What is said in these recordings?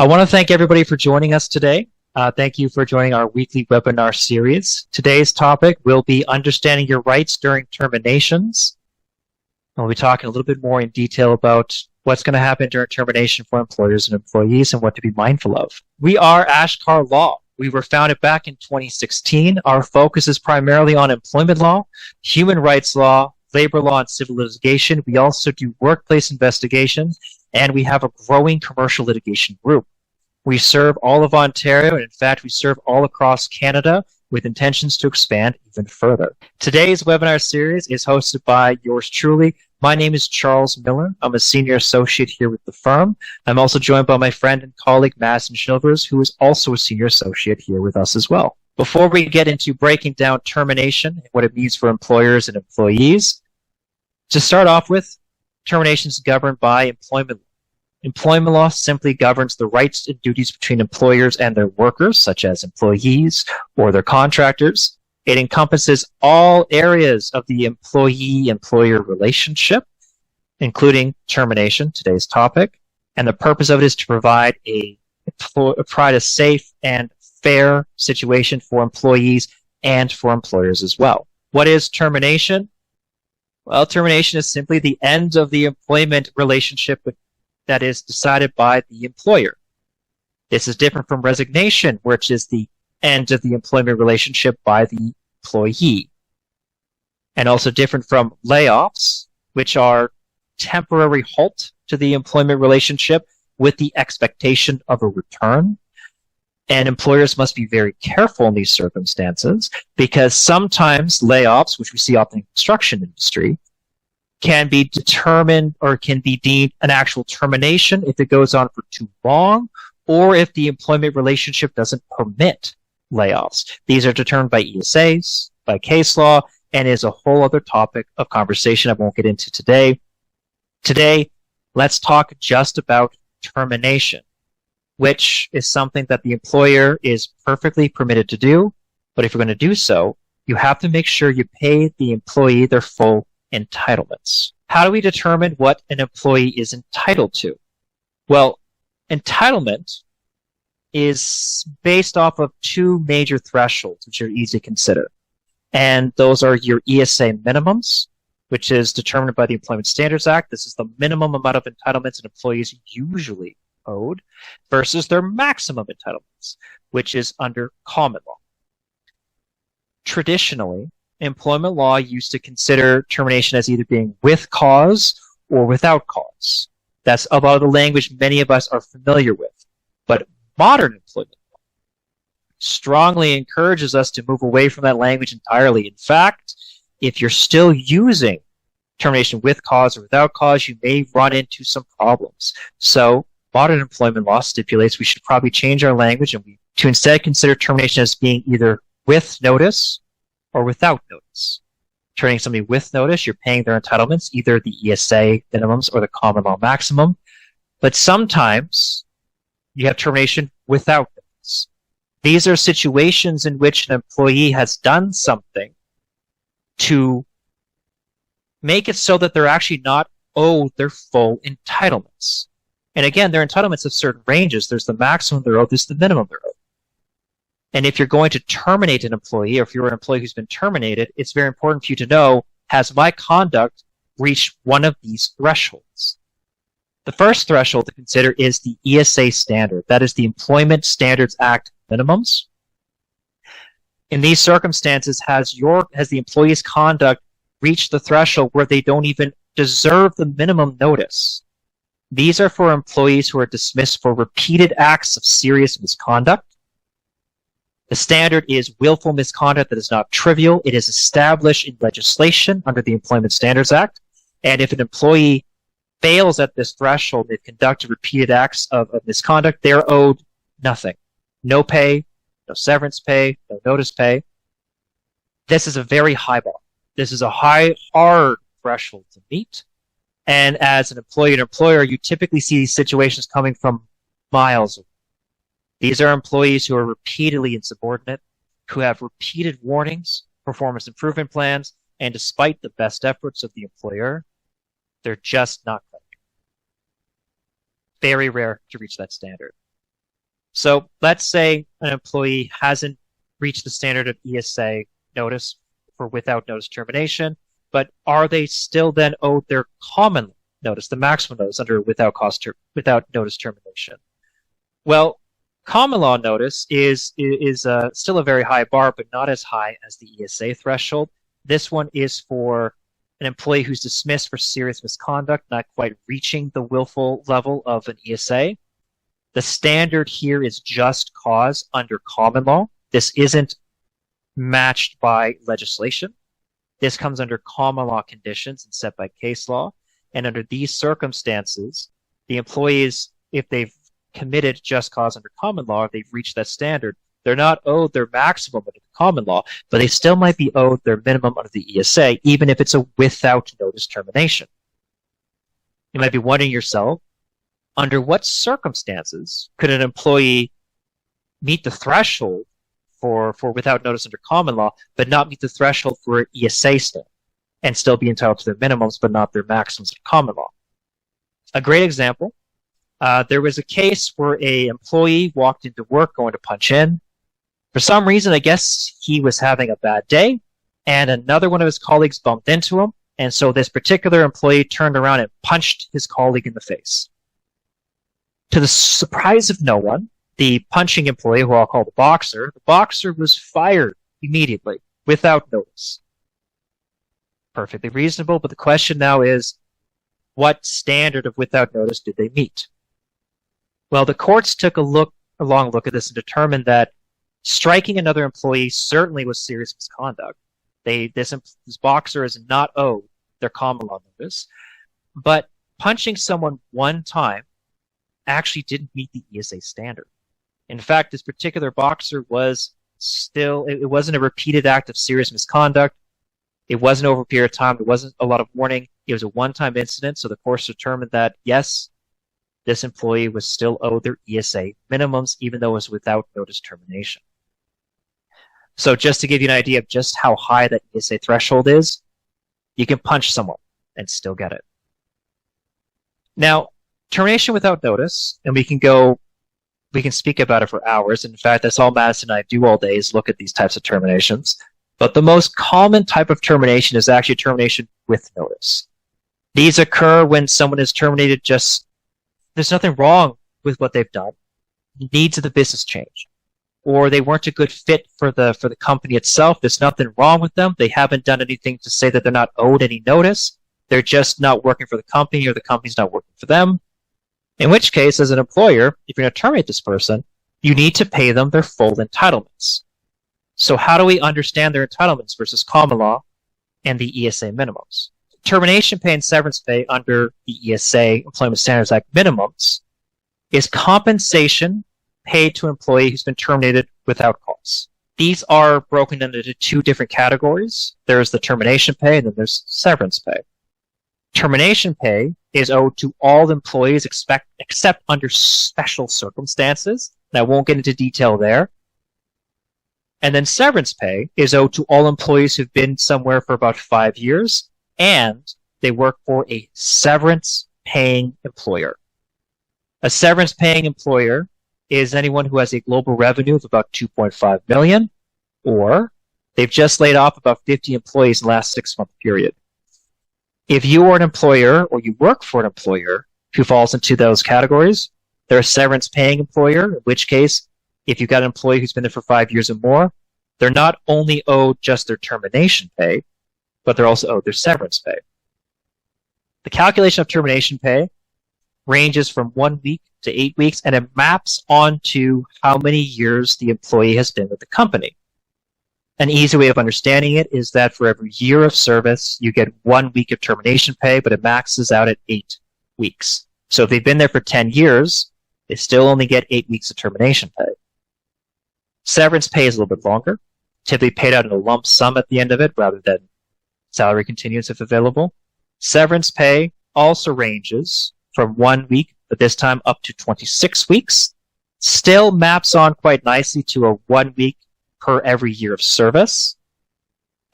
I want to thank everybody for joining us today. Thank you for joining our weekly webinar series. Today's topic will be understanding your rights during terminations. We'll be talking a little bit more in detail about what's going to happen during termination for employers and employees and what to be mindful of. We are Achkar Law. We were founded back in 2016. Our focus is primarily on employment law, human rights law, labor law, and civil litigation. We also do workplace investigations, and we have a growing commercial litigation group. We serve all of Ontario, and in fact, we serve all across Canada with intentions to expand even further. Today's webinar series is hosted by yours truly. My name is Charles Miller. I'm a senior associate here with the firm. I'm also joined by my friend and colleague, Madison Schilvers, who is also a senior associate here with us as well. Before we get into breaking down termination and what it means for employers and employees, to start off with, termination is governed by employment law. Employment law simply governs the rights and duties between employers and their workers, such as employees or their contractors. It encompasses all areas of the employee-employer relationship, including termination, today's topic. And the purpose of it is to provide a safe and fair situation for employees and for employers as well. What is termination? Well, termination is simply the end of the employment relationship that is decided by the employer. This is different from resignation, which is the end of the employment relationship by the employee. And also different from layoffs, which are temporary halt to the employment relationship with the expectation of a return. And employers must be very careful in these circumstances because sometimes layoffs, which we see often in the construction industry, can be determined or can be deemed an actual termination if it goes on for too long or if the employment relationship doesn't permit layoffs. These are determined by ESAs, by case law, and is a whole other topic of conversation I won't get into today. Today, let's talk just about termination, which is something that the employer is perfectly permitted to do. But if you're going to do so, you have to make sure you pay the employee their full entitlements. How do we determine what an employee is entitled to? Well, entitlement is based off of two major thresholds, which are easy to consider. And those are your ESA minimums, which is determined by the Employment Standards Act. This is the minimum amount of entitlements an employee is usually owed versus their maximum entitlements, which is under common law. Traditionally, employment law used to consider termination as either being with cause or without cause. That's about the language many of us are familiar with. But modern employment law strongly encourages us to move away from that language entirely. In fact, if you're still using termination with cause or without cause, you may run into some problems. So modern employment law stipulates we should probably change our language and to instead consider termination as being either with notice or without notice. Turning somebody with notice, you're paying their entitlements, either the ESA minimums or the common law maximum. But sometimes you have termination without notice. These are situations in which an employee has done something to make it so that they're actually not owed their full entitlements. And again, their entitlements have certain ranges. There's the maximum they're owed, there's the minimum they're owed. And if you're going to terminate an employee, or if you're an employee who's been terminated, it's very important for you to know, has my conduct reached one of these thresholds? The first threshold to consider is the ESA standard. That is the Employment Standards Act minimums. In these circumstances, has the employee's conduct reached the threshold where they don't even deserve the minimum notice? These are for employees who are dismissed for repeated acts of serious misconduct. The standard is willful misconduct that is not trivial. It is established in legislation under the Employment Standards Act. And if an employee fails at this threshold, they've conducted repeated acts of misconduct, they're owed nothing. No pay, no severance pay, no notice pay. This is a very high bar. This is a hard threshold to meet. And as an employee and employer, you typically see these situations coming from miles away. These are employees who are repeatedly insubordinate, who have repeated warnings, performance improvement plans, and despite the best efforts of the employer, they're just not cutting it. Very rare to reach that standard. So let's say an employee hasn't reached the standard of ESA notice for without notice termination, but are they still then owed their common notice, the maximum notice under without notice termination? Well, common law notice is still a very high bar, but not as high as the ESA threshold. This one is for an employee who's dismissed for serious misconduct, not quite reaching the willful level of an ESA. The standard here is just cause under common law. This isn't matched by legislation. This comes under common law conditions and set by case law. And under these circumstances, the employees, if they've committed just cause under common law, if they've reached that standard, they're not owed their maximum under the common law, but they still might be owed their minimum under the ESA, even if it's a without notice termination. You might be wondering yourself, under what circumstances could an employee meet the threshold for without notice under common law, but not meet the threshold for ESA standard and still be entitled to their minimums, but not their maximums under common law? A great example, there was a case where an employee walked into work going to punch in. For some reason, I guess he was having a bad day, and another one of his colleagues bumped into him, and so this particular employee turned around and punched his colleague in the face. To the surprise of no one, the punching employee, who I'll call the boxer was fired immediately, without notice. Perfectly reasonable, but the question now is, what standard of without notice did they meet? Well, the courts took a long look at this and determined that striking another employee certainly was serious misconduct. This boxer is not owed their common law notice, but punching someone one time actually didn't meet the ESA standard. In fact, this particular boxer was it wasn't a repeated act of serious misconduct. It wasn't over a period of time. There wasn't a lot of warning. It was a one-time incident, so the courts determined that, yes, this employee was still owed their ESA minimums, even though it was without notice termination. So just to give you an idea of just how high that ESA threshold is, you can punch someone and still get it. Now, termination without notice, and we can speak about it for hours. In fact, that's all Madison and I do all day is look at these types of terminations. But the most common type of termination is actually termination with notice. These occur when someone is terminated there's nothing wrong with what they've done. Needs of the business change. Or they weren't a good fit for the company itself. There's nothing wrong with them. They haven't done anything to say that they're not owed any notice. They're just not working for the company, or the company's not working for them. In which case, as an employer, if you're going to terminate this person, you need to pay them their full entitlements. So how do we understand their entitlements versus common law and the ESA minimums? Termination pay and severance pay under the ESA, Employment Standards Act minimums, is compensation paid to an employee who's been terminated without cause. These are broken into two different categories. There's the termination pay, and then there's severance pay. Termination pay is owed to all employees except under special circumstances. And I won't get into detail there. And then severance pay is owed to all employees who've been somewhere for about 5 years, and they work for a severance-paying employer. A severance-paying employer is anyone who has a global revenue of about $2.5 million, or they've just laid off about 50 employees in the last 6-month period. If you are an employer or you work for an employer who falls into those categories, they're a severance-paying employer, in which case, if you've got an employee who's been there for 5 years or more, they're not only owed just their termination pay, but they're also owed their severance pay. The calculation of termination pay ranges from 1 week to 8 weeks, and it maps onto how many years the employee has been with the company. An easy way of understanding it is that for every year of service, you get 1 week of termination pay, but it maxes out at 8 weeks. So if they've been there for 10 years, they still only get 8 weeks of termination pay. Severance pay is a little bit longer, typically paid out in a lump sum at the end of it rather than salary continuance if available. Severance pay also ranges from 1 week, but this time up to 26 weeks. Still maps on quite nicely to a 1 week per every year of service.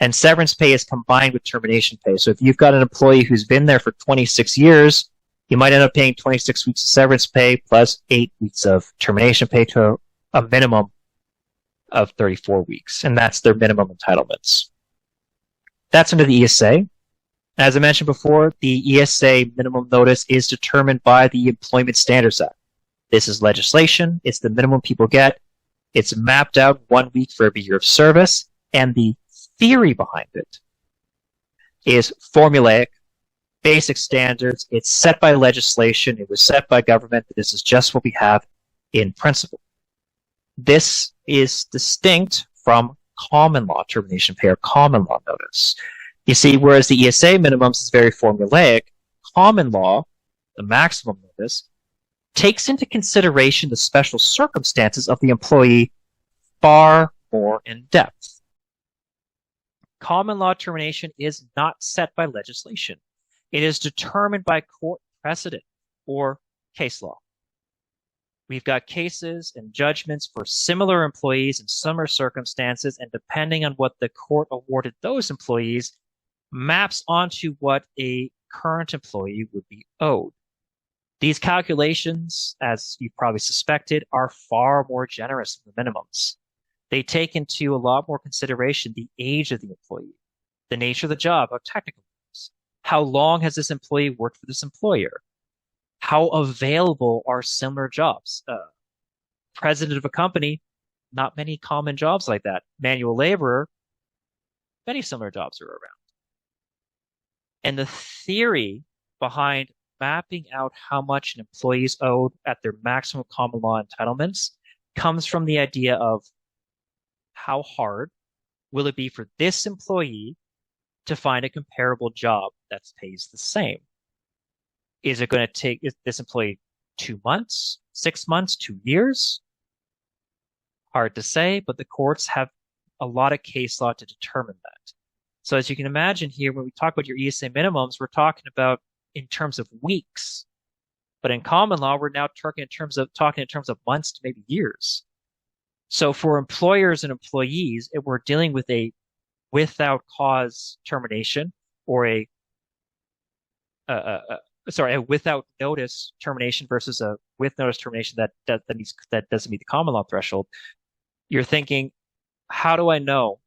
And severance pay is combined with termination pay. So if you've got an employee who's been there for 26 years, You might end up paying 26 weeks of severance pay plus 8 weeks of termination pay to a minimum of 34 weeks, and that's their minimum entitlements. That's under the ESA. As I mentioned before, the ESA minimum notice is determined by the Employment Standards Act. This is legislation. It's the minimum people get. It's mapped out 1 week for every year of service, and the theory behind it is formulaic, basic standards. It's set by legislation. It was set by government. This is just what we have in principle. This is distinct from common law termination pay or common law notice. You see, whereas the ESA minimums is very formulaic, common law, the maximum notice, takes into consideration the special circumstances of the employee far more in depth. Common law termination is not set by legislation. It is determined by court precedent or case law. We've got cases and judgments for similar employees in similar circumstances, and depending on what the court awarded those employees, maps onto what a current employee would be owed. These calculations, as you probably suspected, are far more generous than the minimums. They take into a lot more consideration the age of the employee, the nature of the job, how technical it is, how long has this employee worked for this employer, how available are similar jobs. President of a company, not many common jobs like that. Manual laborer, many similar jobs are around. And the theory behind mapping out how much an employee is owed at their maximum common law entitlements comes from the idea of how hard will it be for this employee to find a comparable job that pays the same. Is it going to take this employee 2 months, 6 months, 2 years? Hard to say, but the courts have a lot of case law to determine that. So as you can imagine here, when we talk about your ESA minimums, we're talking about in terms of weeks. But in common law, we're now talking in terms of months to maybe years. So for employers and employees, if we're dealing with a without cause termination or a without notice termination versus a with notice termination that doesn't meet the common law threshold, you're thinking, how do I know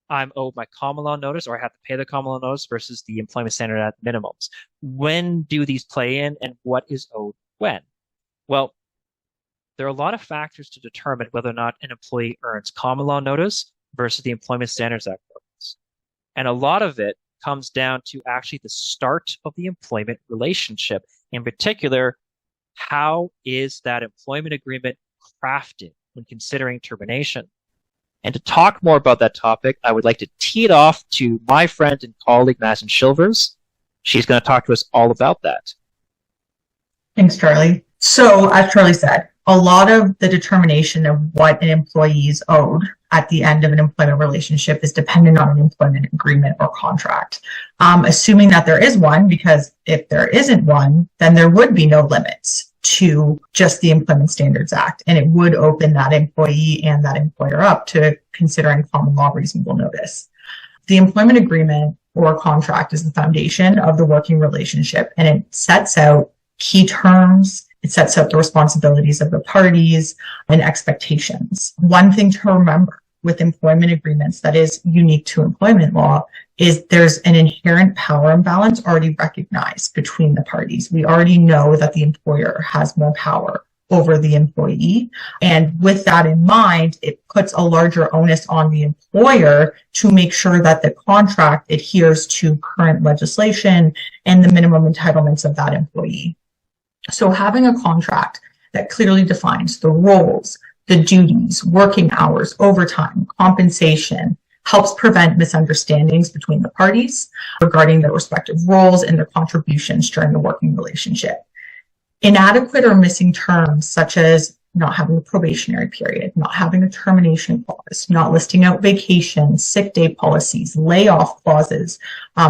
I'm owed my common law notice or I have to pay the common law notice versus the Employment Standard Act minimums? When do these play in and what is owed when? Well, there are a lot of factors to determine whether or not an employee earns common law notice versus the Employment Standards Act notice. And a lot of it comes down to actually the start of the employment relationship. In particular, how is that employment agreement crafted when considering termination? And to talk more about that topic, I would like to tee it off to my friend and colleague, Madison Shilvers. She's going to talk to us all about that. Thanks, Charlie. So, as Charlie said, a lot of the determination of what an employee is owed at the end of an employment relationship is dependent on an employment agreement or contract. Assuming that there is one, because if there isn't one, then there would be no limits to just the Employment Standards Act, and it would open that employee and that employer up to considering common law reasonable notice. The employment agreement or contract is the foundation of the working relationship, and it sets out key terms. It sets out the responsibilities of the parties and expectations. One thing to remember with employment agreements that is unique to employment law is there's an inherent power imbalance already recognized between the parties. We already know that the employer has more power over the employee. And with that in mind, it puts a larger onus on the employer to make sure that the contract adheres to current legislation and the minimum entitlements of that employee. So having a contract that clearly defines the roles, the duties, working hours, overtime, compensation, helps prevent misunderstandings between the parties regarding their respective roles and their contributions during the working relationship. Inadequate or missing terms, such as not having a probationary period, not having a termination clause, not listing out vacations, sick day policies, layoff clauses,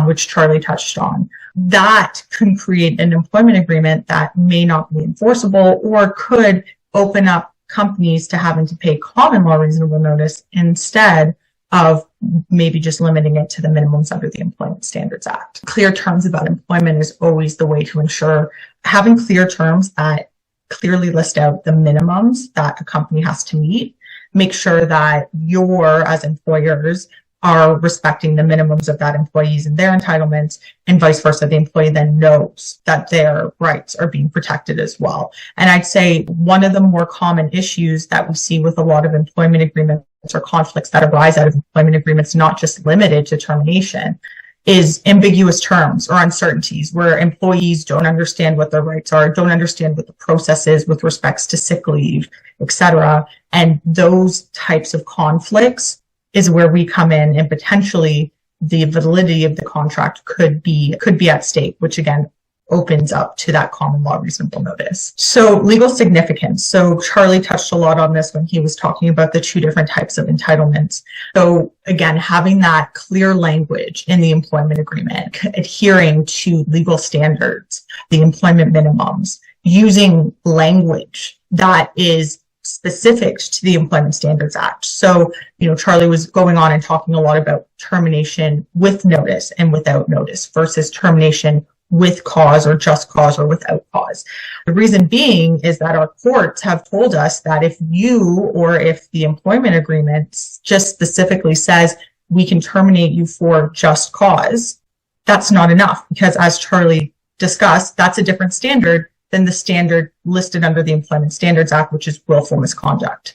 which Charlie touched on, that can create an employment agreement that may not be enforceable or could open up companies to having to pay common law reasonable notice instead of maybe just limiting it to the minimums under the Employment Standards Act. Clear terms about employment is always the way to ensure having clear terms that clearly list out the minimums that a company has to meet. Make sure that as employers, are respecting the minimums of that employees and their entitlements, and vice versa. The employee then knows that their rights are being protected as well. And I'd say one of the more common issues that we see with a lot of employment agreements or conflicts that arise out of employment agreements, not just limited to termination, is ambiguous terms or uncertainties where employees don't understand what their rights are, don't understand what the process is with respects to sick leave, etc. And those types of conflicts is where we come in, and potentially the validity of the contract could be at stake, which again opens up to that common law reasonable notice. So legal significance. So Charlie touched a lot on this when he was talking about the two different types of entitlements. So again, having that clear language in the employment agreement, adhering to legal standards, the employment minimums, using language that is specific to the Employment Standards Act. So, Charlie was going on and talking a lot about termination with notice and without notice versus termination with cause or just cause or without cause. The reason being is that our courts have told us that if the employment agreement just specifically says we can terminate you for just cause, that's not enough, because as Charlie discussed, that's a different standard than the standard listed under the Employment Standards Act, which is willful misconduct.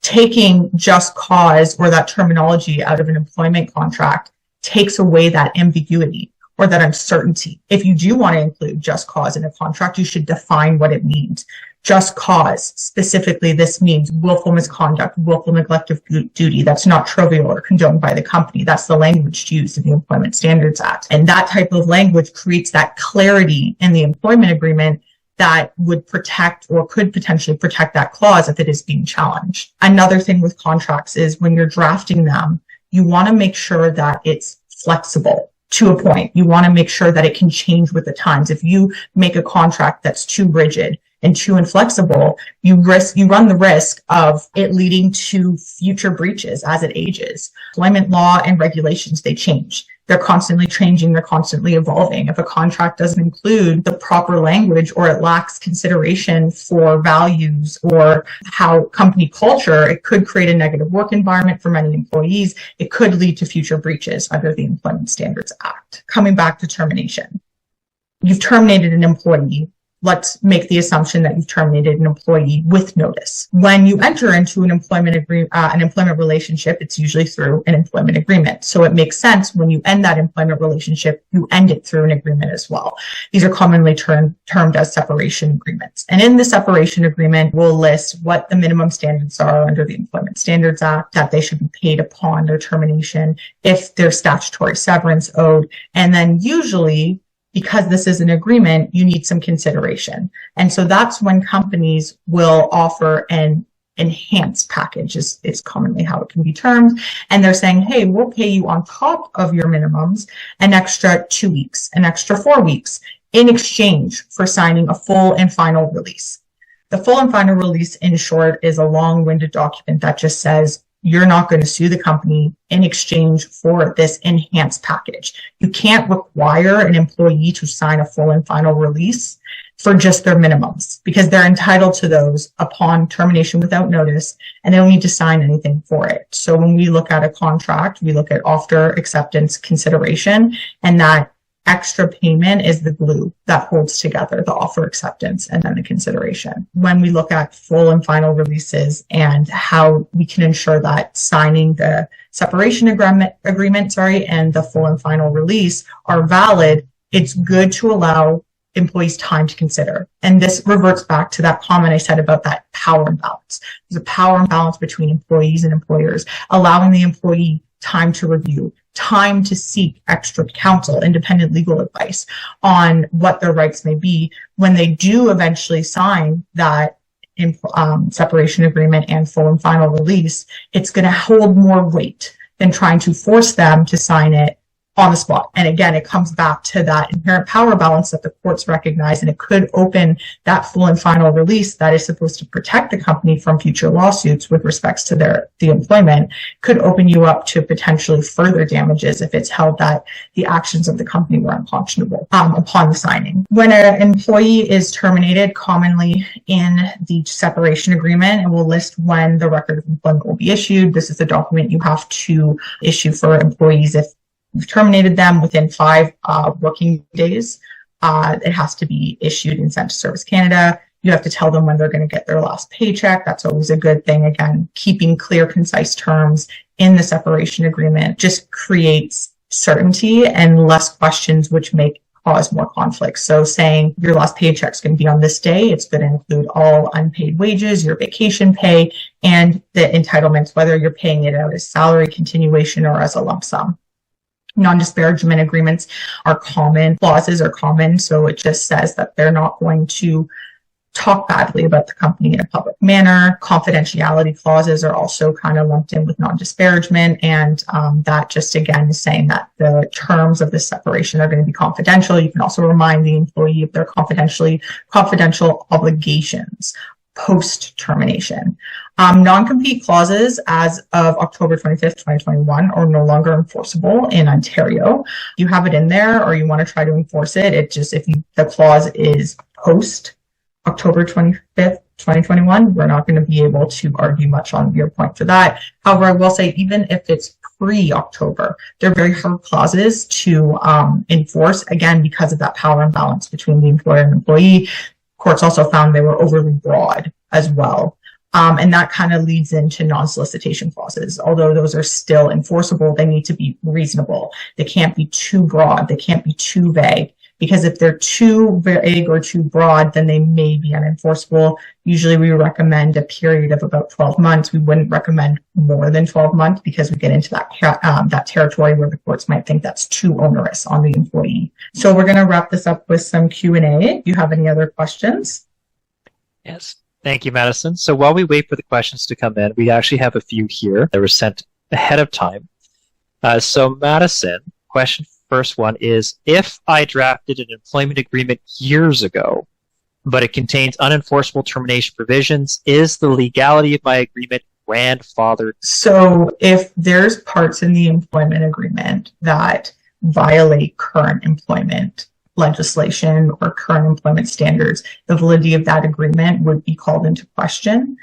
Taking just cause or that terminology out of an employment contract takes away that ambiguity or that uncertainty. If you do want to include just cause in a contract, you should define what it means. Just cause, specifically, this means willful misconduct, willful neglect of duty. That's not trivial or condoned by the company. That's the language used in the Employment Standards Act. And that type of language creates that clarity in the employment agreement that would protect or could potentially protect that clause if it is being challenged. Another thing with contracts is when you're drafting them, you want to make sure that it's flexible to a point. You want to make sure that it can change with the times. If you make a contract that's too rigid and too inflexible, you run the risk of it leading to future breaches as it ages. Employment law and regulations, they change. They're constantly changing, they're constantly evolving. If a contract doesn't include the proper language or it lacks consideration for values or how company culture, it could create a negative work environment for many employees. It could lead to future breaches under the Employment Standards Act. Coming back to termination. You've terminated an employee. Let's make the assumption that you've terminated an employee with notice. When you enter into an employment relationship, it's usually through an employment agreement. So it makes sense when you end that employment relationship, you end it through an agreement as well. These are commonly termed as separation agreements. And in the separation agreement, we'll list what the minimum standards are under the Employment Standards Act, that they should be paid upon their termination, if there's statutory severance owed, and then usually, because this is an agreement, you need some consideration. And so that's when companies will offer an enhanced package, is commonly how it can be termed. And they're saying, hey, we'll pay you on top of your minimums an extra 2 weeks, an extra 4 weeks in exchange for signing a full and final release. The full and final release, in short, is a long-winded document that just says, you're not going to sue the company in exchange for this enhanced package. You can't require an employee to sign a full and final release for just their minimums, because they're entitled to those upon termination without notice, and they don't need to sign anything for it. So when we look at a contract, we look at offer, acceptance, consideration, and that extra payment is the glue that holds together the offer, acceptance, and then the consideration. When we look at full and final releases and how we can ensure that signing the separation agreement, and the full and final release are valid, it's good to allow employees time to consider. And this reverts back to that comment I said about that power imbalance. There's a power imbalance between employees and employers, allowing the employee time to review, time to seek extra counsel, independent legal advice on what their rights may be. When they do eventually sign that separation agreement and full and final release, it's going to hold more weight than trying to force them to sign it on the spot. And again, it comes back to that inherent power balance that the courts recognize, and it could open that full and final release that is supposed to protect the company from future lawsuits with respects to the employment, could open you up to potentially further damages if it's held that the actions of the company were unconscionable upon the signing. When an employee is terminated, commonly in the separation agreement, it will list when the record of employment will be issued. This is the document you have to issue for employees if you've terminated them within 5 working days. It has to be issued and sent to Service Canada. You have to tell them when they're going to get their last paycheck. That's always a good thing. Again, keeping clear, concise terms in the separation agreement just creates certainty and less questions, which make cause more conflict. So saying your last paycheck's going to be on this day, it's going to include all unpaid wages, your vacation pay, and the entitlements, whether you're paying it out as salary, continuation, or as a lump sum. Non-disparagement agreements are common. Clauses are common. So it just says that they're not going to talk badly about the company in a public manner. Confidentiality clauses are also kind of lumped in with non-disparagement. And that just, again, is saying that the terms of this separation are going to be confidential. You can also remind the employee of their confidential obligations post-termination. Non-compete clauses as of October 25th, 2021 are no longer enforceable in Ontario. You have it in there or you want to try to enforce it. It just, if the clause is post October 25th, 2021, we're not going to be able to argue much on your point for that. However, I will say, even if it's pre-October, they're very hard clauses to enforce, again, because of that power imbalance between the employer and employee. Courts also found they were overly broad as well. And that kind of leads into non-solicitation clauses. Although those are still enforceable, they need to be reasonable. They can't be too broad. They can't be too vague. Because if they're too vague or too broad, then they may be unenforceable. Usually we recommend a period of about 12 months. We wouldn't recommend more than 12 months because we get into that territory where the courts might think that's too onerous on the employee. So we're going to wrap this up with some Q&A. Do you have any other questions? Yes. Thank you, Madison. So while we wait for the questions to come in, we actually have a few here that were sent ahead of time. So Madison, first one is, if I drafted an employment agreement years ago, but it contains unenforceable termination provisions, is the legality of my agreement grandfathered? So if there's parts in the employment agreement that violate current employment legislation or current employment standards, the validity of that agreement would be called into question.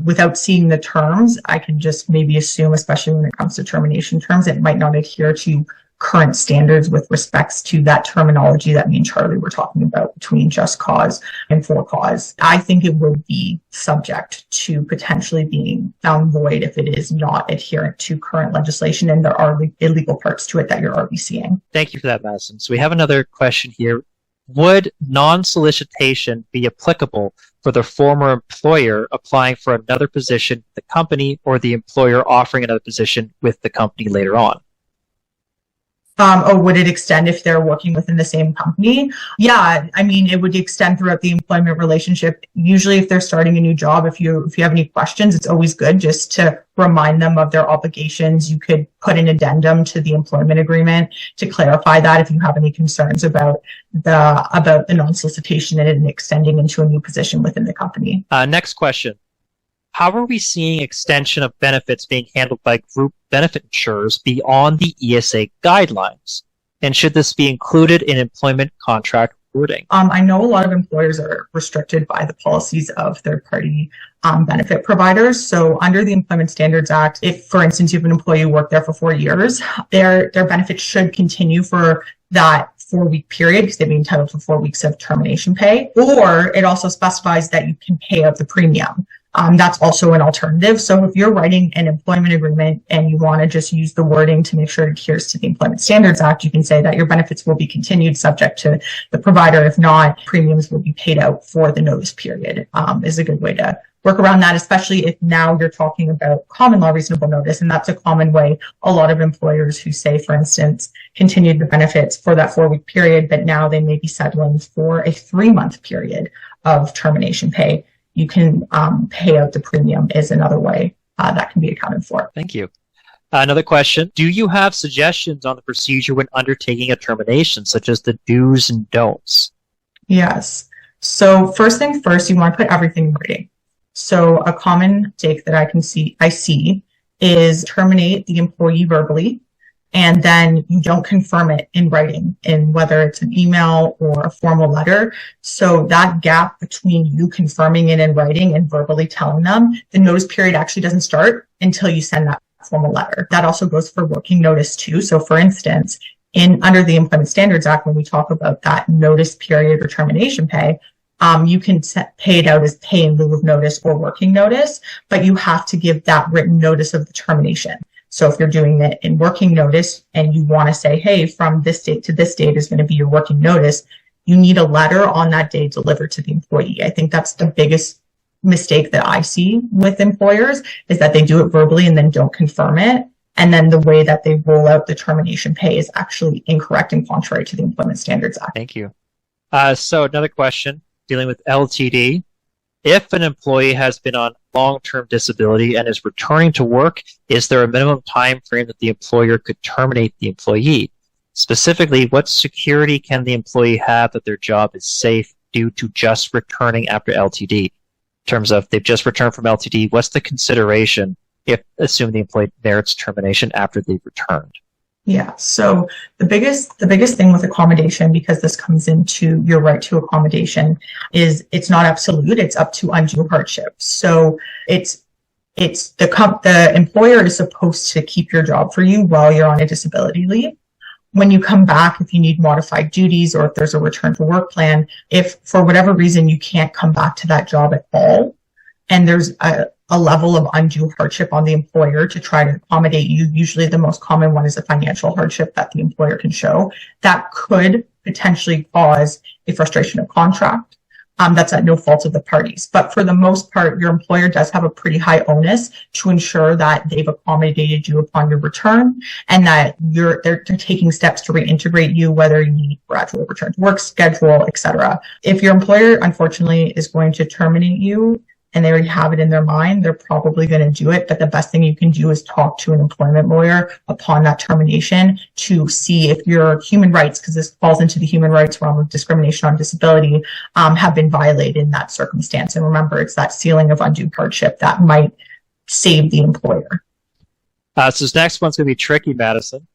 Without seeing the terms, I can just maybe assume, especially when it comes to termination terms, it might not adhere to current standards with respects to that terminology that me and Charlie were talking about between just cause and for cause. I think it would be subject to potentially being found void if it is not adherent to current legislation and there are illegal parts to it that you're already seeing. Thank you for that, Madison. So we have another question here. Would non-solicitation be applicable for the former employer applying for another position with the company or the employer offering another position with the company later on? Or would it extend if they're working within the same company? Yeah, I mean, it would extend throughout the employment relationship. Usually if they're starting a new job, if you have any questions, it's always good just to remind them of their obligations. You could put an addendum to the employment agreement to clarify that if you have any concerns about the non-solicitation and extending into a new position within the company. Next question. How are we seeing extension of benefits being handled by group benefit insurers beyond the ESA guidelines? And should this be included in employment contract wording? I know a lot of employers are restricted by the policies of third-party benefit providers. So under the Employment Standards Act, if, for instance, you have an employee who worked there for 4 years, their benefits should continue for that 4-week period because they'd be entitled to 4 weeks of termination pay. Or it also specifies that you can pay out the premium. That's also an alternative. So if you're writing an employment agreement and you want to just use the wording to make sure it adheres to the Employment Standards Act, you can say that your benefits will be continued subject to the provider. If not, premiums will be paid out for the notice period, is a good way to work around that, especially if now you're talking about common law reasonable notice. And that's a common way a lot of employers who say, for instance, continued the benefits for that 4-week period, but now they may be settling for a 3-month period of termination pay. You can pay out the premium is another way that can be accounted for. Thank you. Another question, do you have suggestions on the procedure when undertaking a termination, such as the do's and don'ts? Yes. So first thing first, you want to put everything in writing. So a common mistake that I see is terminate the employee verbally, and then you don't confirm it in writing, in whether it's an email or a formal letter. So that gap between you confirming it in writing and verbally telling them, the notice period actually doesn't start until you send that formal letter. That also goes for working notice too. So for instance, under the Employment Standards Act, when we talk about that notice period or termination pay, you can pay it out as pay in lieu of notice or working notice, but you have to give that written notice of the termination. So if you're doing it in working notice and you want to say, hey, from this date to this date is going to be your working notice, you need a letter on that day delivered to the employee. I think that's the biggest mistake that I see with employers, is that they do it verbally and then don't confirm it. And then the way that they roll out the termination pay is actually incorrect and contrary to the Employment Standards Act. Thank you. So another question dealing with LTD. If an employee has been on long-term disability and is returning to work, is there a minimum time frame that the employer could terminate the employee? Specifically, what security can the employee have that their job is safe due to just returning after LTD? In terms of they've just returned from LTD, what's the consideration if assume the employee merits termination after they've returned? Yeah. So the biggest thing with accommodation, because this comes into your right to accommodation, is it's not absolute. It's up to undue hardship. So it's the employer is supposed to keep your job for you while you're on a disability leave. When you come back, if you need modified duties or if there's a return to work plan, if for whatever reason you can't come back to that job at all, and there's a level of undue hardship on the employer to try to accommodate you, usually the most common one is a financial hardship that the employer can show, that could potentially cause a frustration of contract. That's at no fault of the parties. But for the most part, your employer does have a pretty high onus to ensure that they've accommodated you upon your return and that they're taking steps to reintegrate you, whether you need gradual return to work schedule, etc. If your employer, unfortunately, is going to terminate you, and they already have it in their mind, they're probably going to do it. But the best thing you can do is talk to an employment lawyer upon that termination to see if your human rights, because this falls into the human rights realm of discrimination on disability, have been violated in that circumstance. And remember, it's that ceiling of undue hardship that might save the employer. So this next one's going to be tricky, Madison.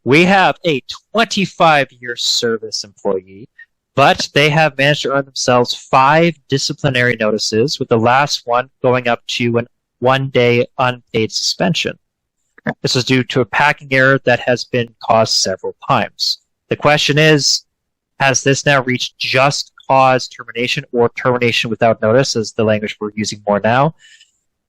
We have a 25-year service employee, but they have managed to earn themselves 5 disciplinary notices, with the last one going up to an 1-day unpaid suspension. This is due to a packing error that has been caused several times. The question is, has this now reached just cause termination or termination without notice, as the language we're using more now?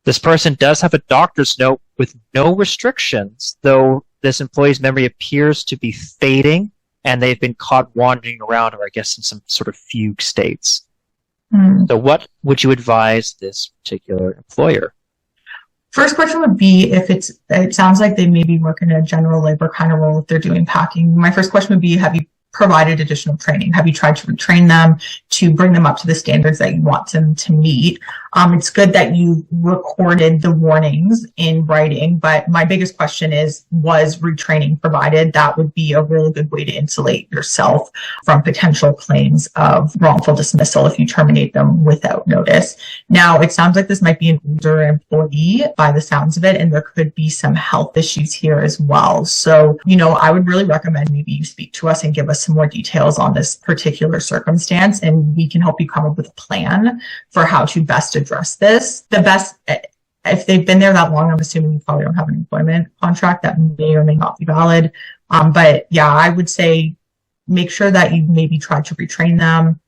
This person does have a doctor's note with no restrictions, though this employee's memory appears to be fading, and they've been caught wandering around, or I guess in some sort of fugue states. So what would you advise this particular employer? First question would be if it sounds like they may be working a general labor kind of role if they're doing packing. My first question would be, have you provided additional training? Have you tried to retrain them to bring them up to the standards that you want them to meet? It's good that you recorded the warnings in writing, but my biggest question is, was retraining provided? That would be a really good way to insulate yourself from potential claims of wrongful dismissal if you terminate them without notice. Now, it sounds like this might be an older employee by the sounds of it, and there could be some health issues here as well. So, I would really recommend maybe you speak to us and give us some more details on this particular circumstance, and we can help you come up with a plan for how to best address this. If they've been there that long, I'm assuming you probably don't have an employment contract that may or may not be valid. But yeah, I would say make sure that you maybe try to retrain them,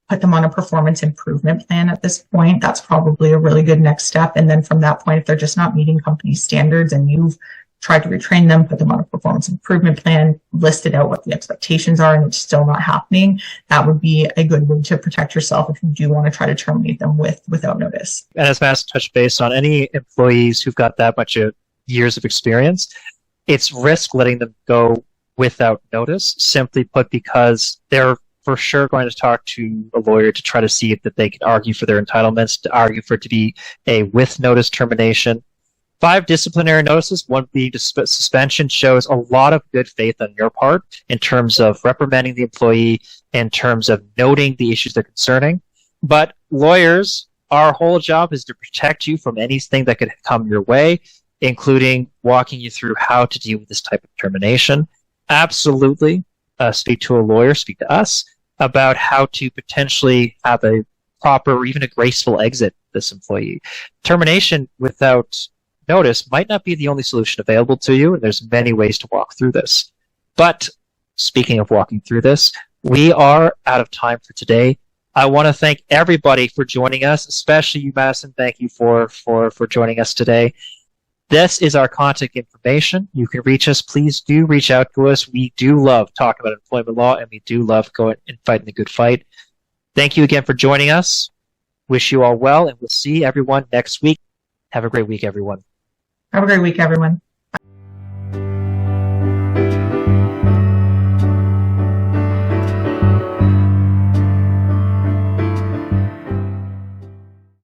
put them on a performance improvement plan at this point. That's probably a really good next step. And then from that point, if they're just not meeting company standards and you've tried to retrain them, put them on a performance improvement plan, listed out what the expectations are, and it's still not happening, that would be a good way to protect yourself if you do want to try to terminate them without notice. And as Mass touched base on, any employees who've got that much years of experience, it's risk letting them go without notice, simply put, because they're for sure going to talk to a lawyer to try to see if that they can argue for their entitlements, to argue for it to be a with notice termination. 5 disciplinary notices, one being suspension, shows a lot of good faith on your part in terms of reprimanding the employee, in terms of noting the issues they're concerning. But lawyers, our whole job is to protect you from anything that could come your way, including walking you through how to deal with this type of termination. Absolutely speak to a lawyer, speak to us about how to potentially have a proper or even a graceful exit this employee. Termination without notice might not be the only solution available to you, and there's many ways to walk through this. But speaking of walking through this, we are out of time for today. I want to thank everybody for joining us, especially you, Madison. Thank you for joining us today. This is our contact information. You can reach us. Please do reach out to us. We do love talking about employment law, and we do love going and fighting the good fight. Thank you again for joining us. Wish you all well, and we'll see everyone next week. Have a great week, everyone. Have a great week, everyone.